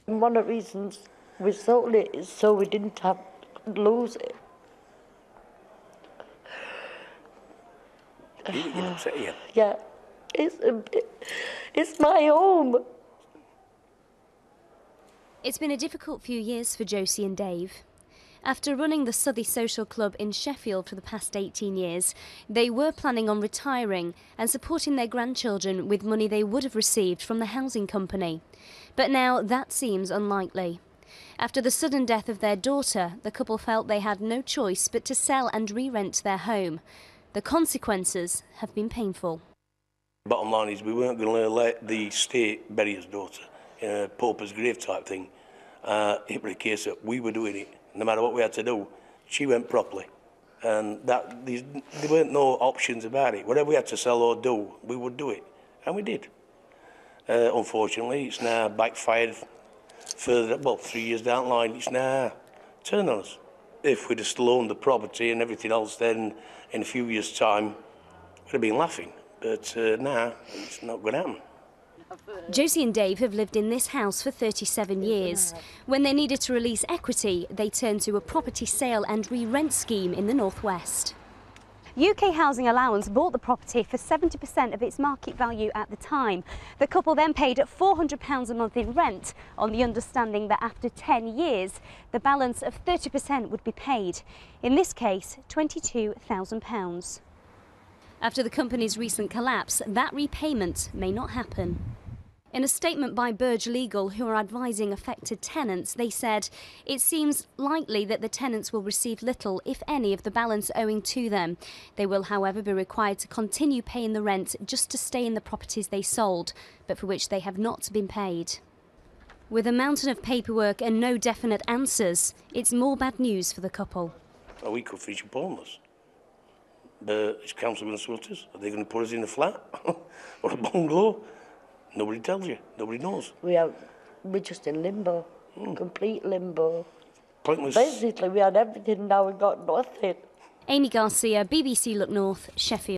One of the reasons we sold it is so we didn't have to lose it. You get upset again? Yeah, it's my home. It's been a difficult few years for Josie and Dave. After running the Southey Social Club in Sheffield for the past 18 years, they were planning on retiring and supporting their grandchildren with money they would have received from the housing company. But now that seems unlikely. After the sudden death of their daughter, the couple felt they had no choice but to sell and re-rent their home. The consequences have been painful. Bottom line is we weren't going to let the state bury his daughter in a pauper's grave type thing. It was a case that we were doing it. No matter what we had to do, she went properly. And there weren't no options about it. Whatever we had to sell or do, we would do it. And we did. Unfortunately, it's now backfired further, well, 3 years down the line, it's now turned on us. If we'd have still owned the property and everything else, then in a few years' time, we'd have been laughing. But now, it's not going to happen. Josie and Dave have lived in this house for 37 years. When they needed to release equity, they turned to a property sale and re-rent scheme in the northwest. UK Housing Allowance bought the property for 70% of its market value at the time. The couple then paid £400 a month in rent on the understanding that after 10 years, the balance of 30% would be paid. In this case, £22,000. After the company's recent collapse, that repayment may not happen. In a statement by Burge Legal, who are advising affected tenants, they said, "It seems likely that the tenants will receive little, if any, of the balance owing to them. They will, however, be required to continue paying the rent just to stay in the properties they sold, but for which they have not been paid." With a mountain of paperwork and no definite answers, it's more bad news for the couple. Well, we could finish up homeless. But is council going to sort us? Are they going to put us in a flat or a bungalow? Nobody tells you. Nobody knows. We're just in limbo, complete limbo. Pointless. Basically, we had everything, now we got nothing. Amy Garcia, BBC Look North, Sheffield.